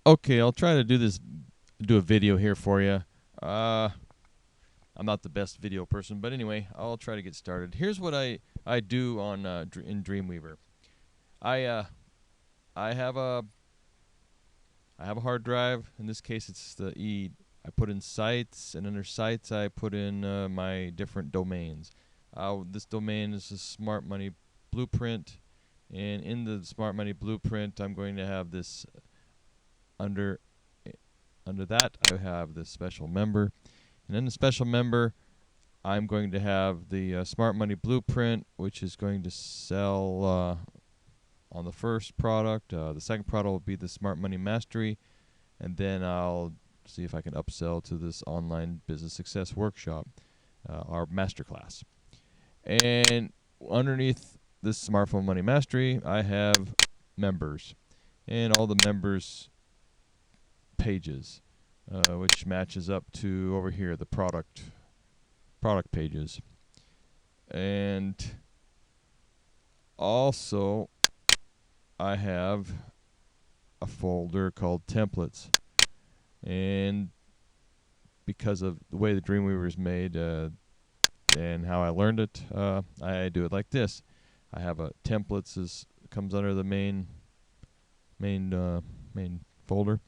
Okay, I'll try to do a video here for you. I'm not the best video person, but anyway, I'll try to get started. Here's what I do on in Dreamweaver. I uh, I have a hard drive. In this case, it's the E. I put in sites, and under sites, I put in my different domains. This domain is a Smart Money Blueprint, and in the Smart Money Blueprint, I'm going to have this under that. I have this special member, and in the special member, I'm going to have the Smart Money Blueprint, which is going to sell on the first product. The second product will be the Smart Money Mastery, and then I'll see if I can upsell to this online business success workshop, our masterclass. And underneath this Smartphone Money Mastery, I have members, and all the members pages, which matches up to over here the product pages. And also I have a folder called templates, and because of the way the Dreamweaver is made and how I learned it, I do it like this. I have a templates comes under the main folder,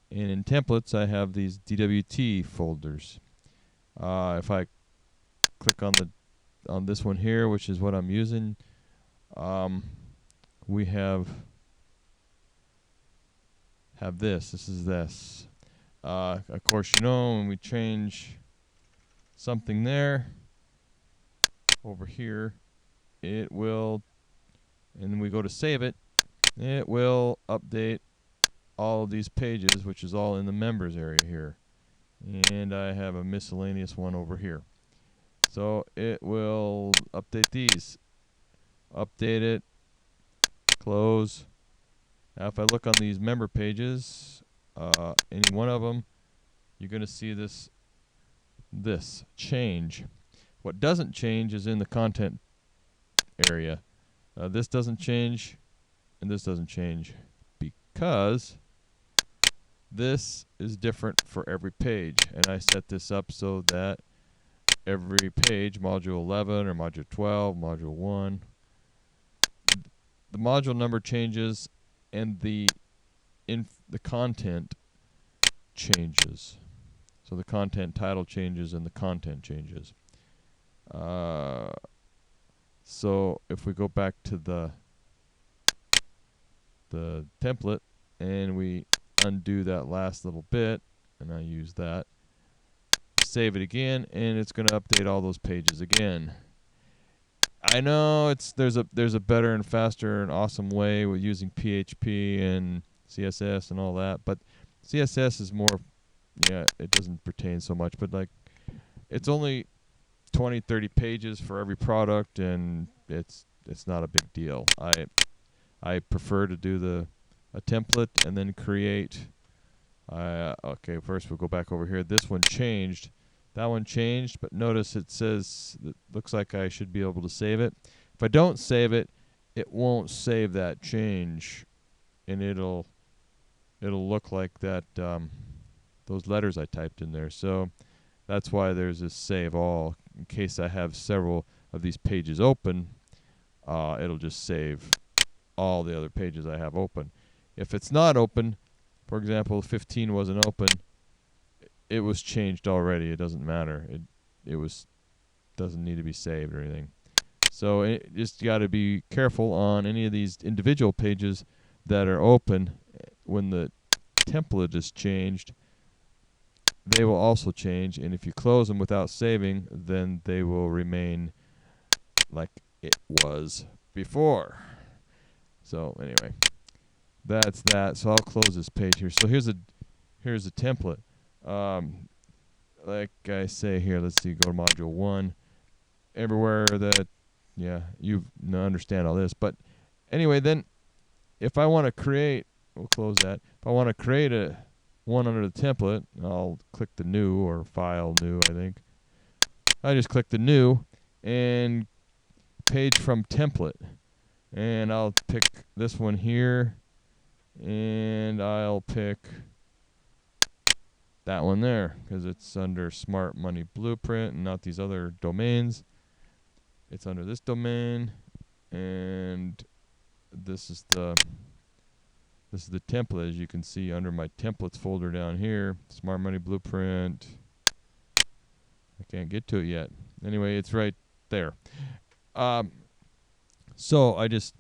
and in templates I have these DWT folders. If I click on this one here, which is what I'm using, we have this. This is this. Of course, when we change something there, over here, it will, and we go to save it, it will update all of these pages, which is all in the members area here. And I have a miscellaneous one over here. So it will update these. Update it. Close. Now if I look on these member pages, any one of them, you're going to see this change. What doesn't change is in the content area. This doesn't change, and this doesn't change, because this is different for every page, and I set this up so that every page, module 11 or module 12, module 1, the module number changes and the content changes. So the content title changes and the content changes. So if we go back to the template and we undo that last little bit, and I use that, save it again, and it's going to update all those pages again. I know there's a better and faster and awesome way with using PHP and CSS and all that, but CSS is more, it doesn't pertain so much, but like it's only 20-30 pages for every product, and it's not a big deal. I prefer to do a template and then create. Okay, first we'll go back over here. This one changed. That one changed, but notice it says, it looks like I should be able to save it. If I don't save it, it won't save that change, and it'll look like that those letters I typed in there. So that's why there's this save all. In case I have several of these pages open, it'll just save all the other pages I have open. If it's not open, for example, 15 wasn't open, it was changed already. It doesn't matter. It doesn't need to be saved or anything. So it just got to be careful on any of these individual pages that are open. When the template is changed, they will also change, and if you close them without saving, then they will remain like it was before. So anyway, that's that. So I'll close this page here. So here's a template. Like I say here, let's see, go to module 1. Everywhere that, you understand all this. But anyway, then if I want to create, we'll close that. If I want to create a one under the template, I'll click the new, or file new, I think. I just click the new and page from template, and I'll pick this one here, and I'll pick that one there because it's under Smart Money Blueprint and not these other domains. It's under this domain, and this is the template, as you can see under my templates folder down here. Smart Money Blueprint. I can't get to it yet. Anyway, it's right there. So I just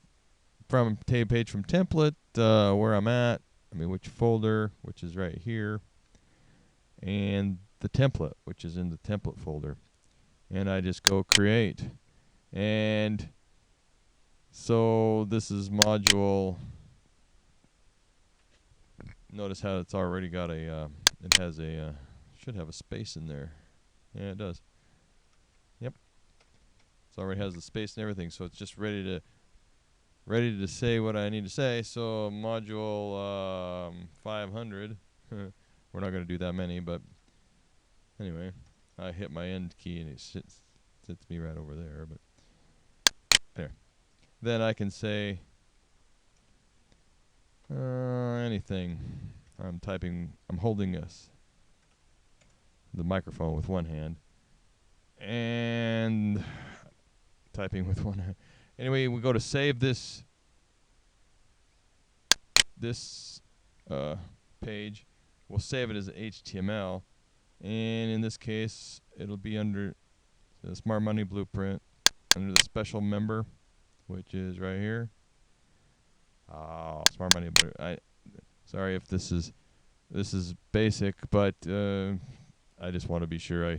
from page from template where I'm at. I mean, which folder, which is right here, and the template, which is in the template folder, and I just go create. And so this is module. Notice how it's already got a, it has a, should have a space in there. Yeah, it does. Yep. It already has the space and everything, so it's just ready to say what I need to say. So module 500. We're not going to do that many, but anyway, I hit my end key and it sits me right over there. But there. Then I can say anything. I'm holding the microphone with one hand and typing with one hand. Anyway, we go to save this page. We'll save it as HTML, and in this case, it'll be under the Smart Money Blueprint, under the special member, which is right here. Smart Money Blueprint. Sorry if this is basic, but I just want to be sure I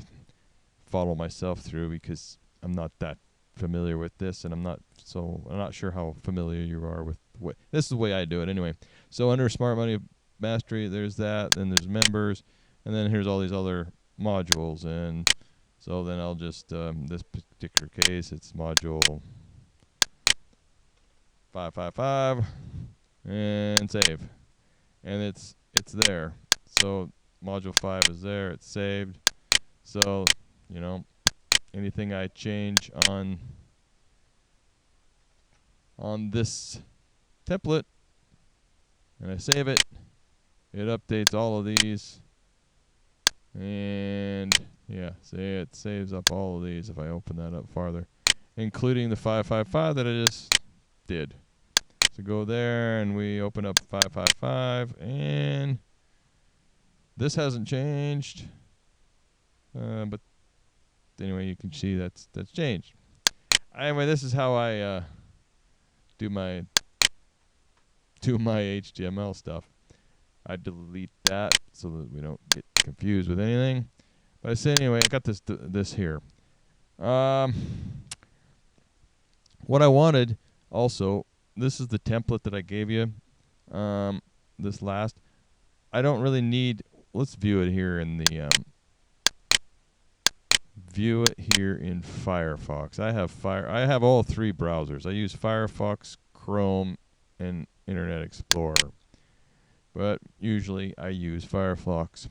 follow myself through because I'm not that familiar with this, and I'm not sure how familiar you are with this is the way I do it anyway. So under Smart Money Mastery, there's that, then there's members, and then here's all these other modules. And so then I'll just this particular case, it's module 555 and save, and it's there. So module 5 is there, it's saved. So anything I change on this template and I save it, it updates all of these, and yeah, it saves up all of these if I open that up farther, including the 555 that I just did. So go there and we open up 555, and this hasn't changed, but anyway, you can see that's changed. Anyway, this is how I do my HTML stuff. I delete that so that we don't get confused with anything. But I say anyway, I got this here. What I wanted also, this is the template that I gave you. This last, I don't really need. Let's view it here in the view it here in Firefox. I have all three browsers. I use Firefox, Chrome, and Internet Explorer, but usually I use Firefox.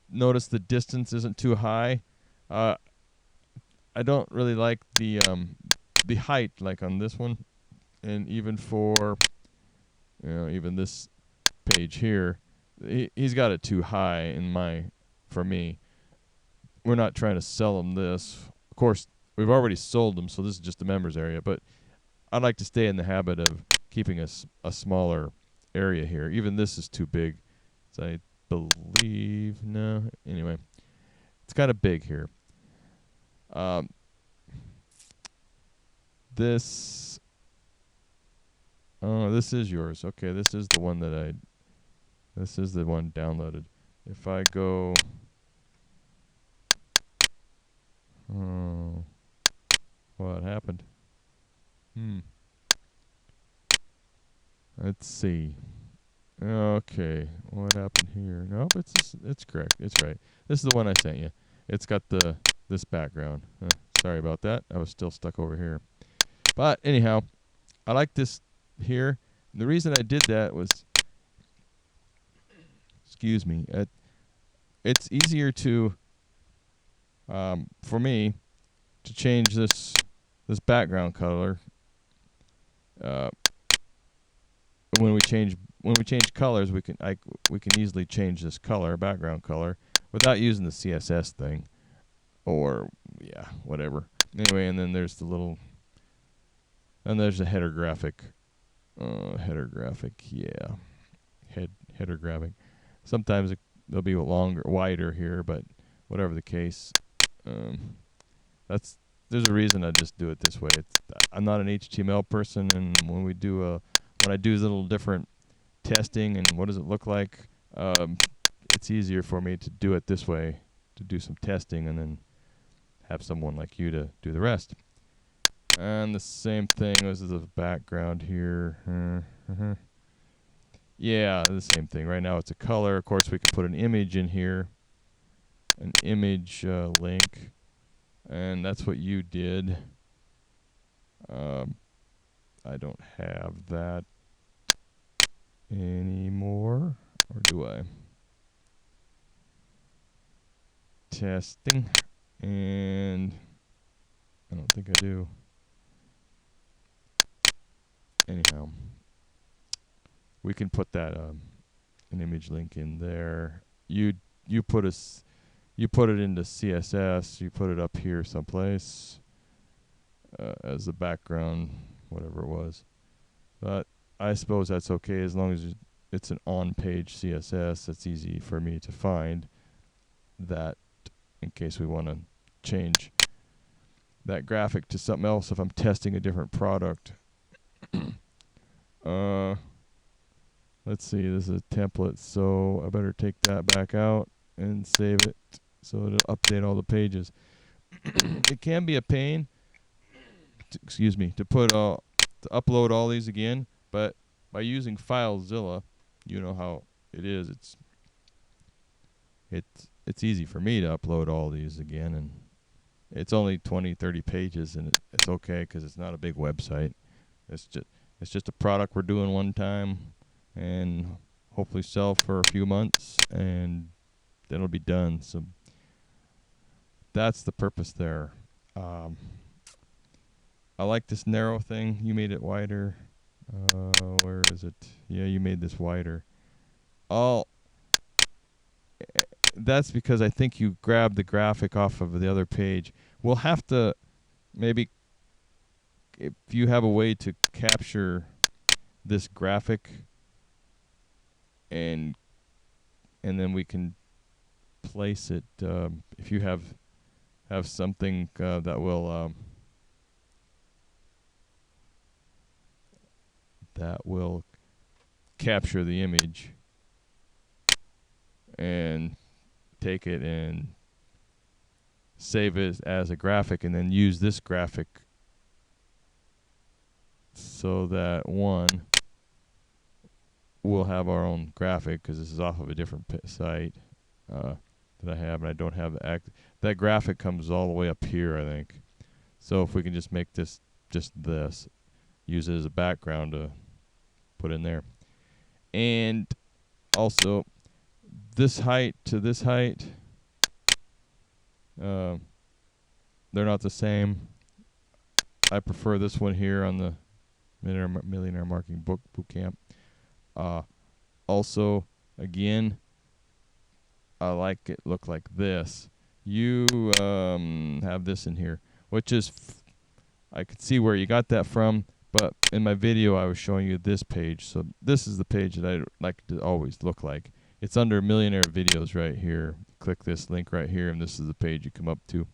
Notice the distance isn't too high. I don't really like the height like on this one, and even for even this page here, he's got it too high for me. We're not trying to sell them this. Of course, we've already sold them, so this is just the members area, but I'd like to stay in the habit of keeping a smaller area here. Even this is too big, so I believe, no, anyway, it's kind of big here. This is yours. Okay, this is the one this is the one downloaded. If I go, what happened? Let's see. Okay, what happened here? Nope, it's correct. It's right. This is the one I sent you. It's got this background. Sorry about that. I was still stuck over here. But anyhow, I like this here. The reason I did that was, excuse me, it's easier to for me to change this background color we change colors, we can easily change this color, background color, without using the CSS thing, or yeah, whatever. Anyway, and then there's the little, and there's the header graphic. Header graphic, yeah, header graphic. Sometimes they'll be wider here, but whatever the case, there's a reason I just do it this way. I'm not an HTML person, and when I do a little different testing and what does it look like, it's easier for me to do it this way, to do some testing and then have someone like you to do the rest. And the same thing as the background here. Yeah, the same thing. Right now it's a color. Of course, we can put an image in here, an image link, and that's what you did. I don't have that anymore, or do I? Testing, and I don't think I do. Anyhow, we can put that an image link in there. You put it into CSS. You put it up here someplace as the background, whatever it was. But I suppose that's okay as long as it's an on-page CSS. It's easy for me to find that in case we want to change that graphic to something else if I'm testing a different product. Let's see, this is a template, so I better take that back out and save it so it'll update all the pages. It can be a pain, to upload all these again, but by using FileZilla, you know how it is. It's easy for me to upload all these again, and it's only 20-30 pages, and it's okay because it's not a big website. It's just a product we're doing one time, and hopefully sell for a few months, and then it'll be done. So that's the purpose there. I like this narrow thing. You made it wider. Where is it? Yeah, you made this wider. That's because I think you grabbed the graphic off of the other page. We'll have to maybe, if you have a way to capture this graphic, and then we can place it. If you have something that will capture the image and take it and save it as a graphic, and then use this graphic so that we'll have our own graphic, because this is off of a different site that I have, and I don't have that graphic comes all the way up here, I think. So if we can just make this use it as a background to put in there. And also this height to this height, they're not the same. I prefer this one here on the Millionaire Marketing Boot Camp. Also, again, I like it look like this. You have this in here, which is I could see where you got that from, but in my video I was showing you this page. So this is the page that I like to always look like. It's under Millionaire Videos right here. Click this link right here, and this is the page you come up to.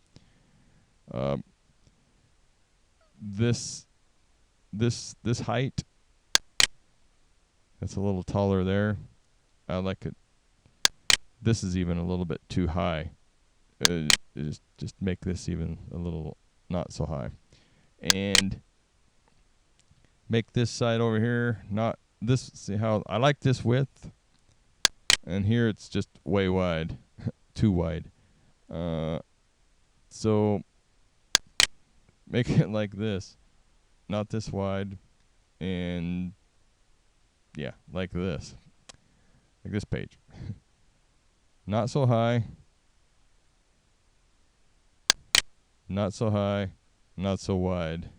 This height, that's a little taller there. I like it. This is even a little bit too high. Just make this even a little not so high, and make this side over here not this. See how I like this width, and here it's just way wide, too wide. So make it like this, not this wide, and yeah, like this page. Not so high, not so high, not so wide.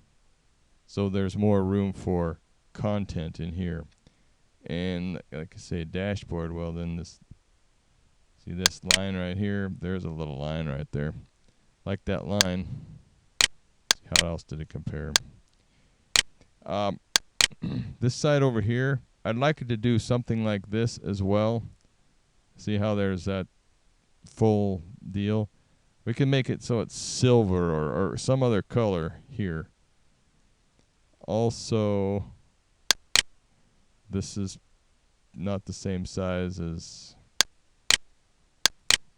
So there's more room for content in here. And like I say, dashboard, well then this, see this line right here, there's a little line right there. Like that line. See, how else did it compare? This side over here, I'd like it to do something like this as well. See how there's that full deal? We can make it so it's silver or some other color here. Also, this is not the same size as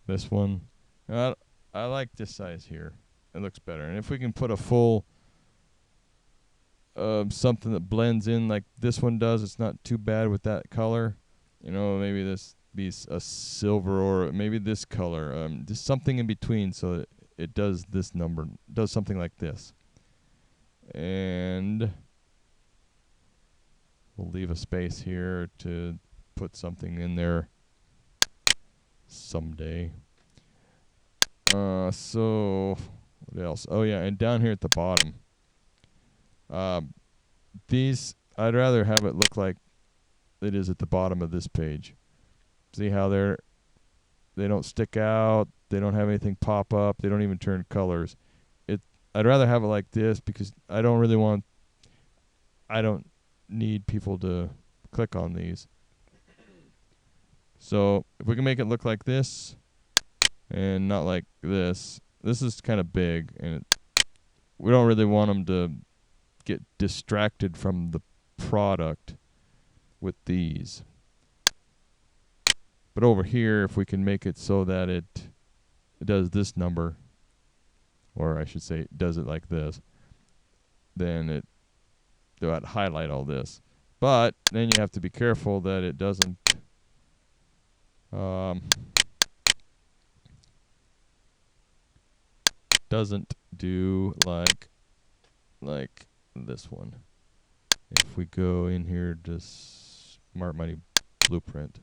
this one. I like this size here. It looks better. And if we can put a full something that blends in like this one does, it's not too bad with that color. You know, maybe this be a silver, or maybe this color. Just something in between so it does this number, does something like this. And we'll leave a space here to put something in there someday. So what else? Oh yeah, and down here at the bottom, these, I'd rather have it look like it is at the bottom of this page. See how they don't stick out, they don't have anything pop up, they don't even turn colors. I'd rather have it like this because I don't need people to click on these. So if we can make it look like this and not like this. This is kind of big, and we don't really want them to get distracted from the product with these. But over here, if we can make it so that it does this number, or I should say it does it like this, then they'll have to highlight all this. But then you have to be careful that it doesn't do like this one. If we go in here to Smart Money Blueprint,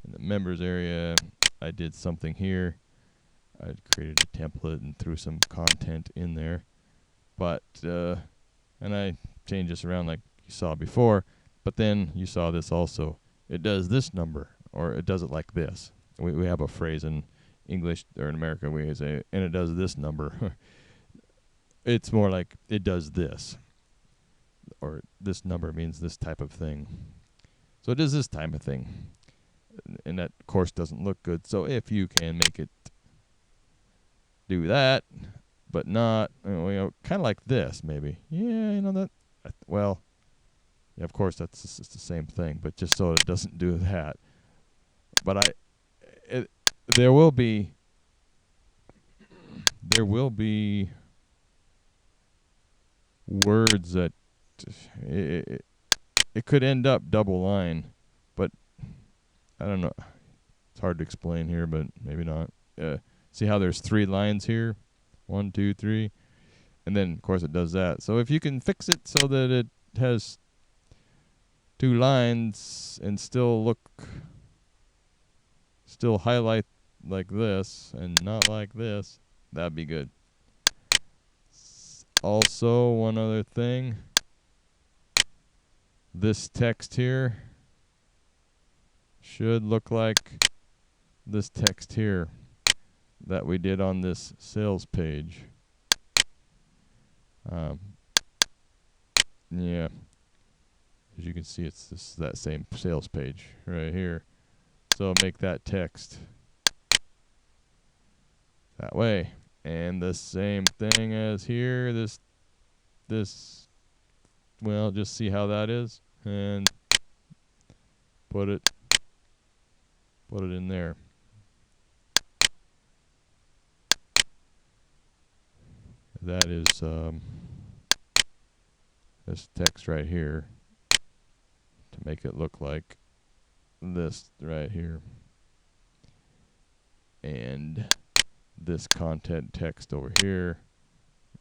in the members area, I did something here. I created a template and threw some content in there, but and I changed this around like you saw before. But then you saw this also. It does this number, or it does it like this. We have a phrase in English, or in America, we say, and it does this number. It's more like it does this, or this number means this type of thing. So it does this type of thing, and that of course doesn't look good. So if you can make it do that, but not, kind of like this, maybe. Yeah, that. Well, yeah, of course that's just the same thing, but just so it doesn't do that. But there will be words that it could end up double line, but I don't know. It's hard to explain here, but maybe not. See how there's 3 lines here? 1, 2, 3. And then, of course, it does that. So if you can fix it so that it has 2 lines and still highlight like this and not like this, that'd be good. Also, one other thing. This text here should look like this text here that we did on this sales page. Yeah, as you can see, it's that same sales page right here. So make that text that way, and the same thing as here. This. Well, just see how that is, and put it in there. That is this text right here, to make it look like this right here, and this content text over here,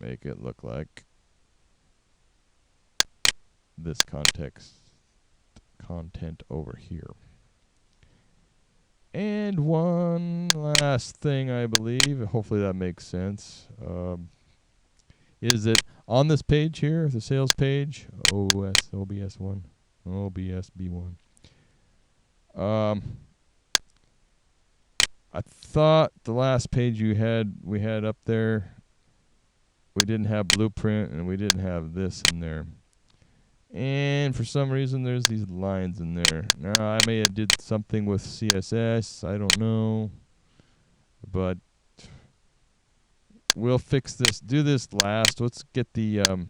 make it look like this content over here. And one last thing, I believe, hopefully that makes sense, is that on this page here, the sales page, OBS1, OBS B1, I thought the last page we had up there, we didn't have blueprint and we didn't have this in there. And for some reason there's these lines in there. Now I may have did something with CSS, I don't know. But we'll fix this. Do this last. Let's get the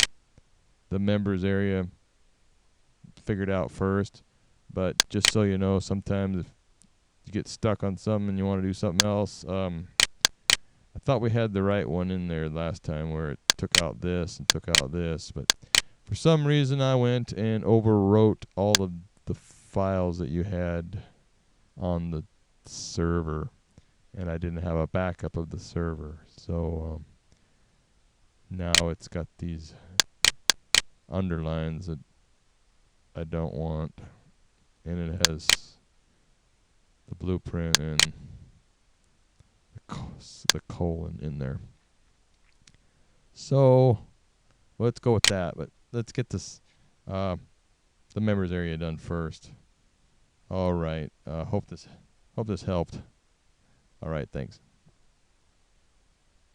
members area figured out first. But just so you know, sometimes if you get stuck on something and you want to do something else, I thought we had the right one in there last time where it took out this and took out this, but for some reason I went and overwrote all of the files that you had on the server, and I didn't have a backup of the server. So now it's got these underlines that I don't want, and it has the blueprint and the colon in there. So let's go with that, but let's get this the members area done first. All right. Hope this helped. All right, thanks.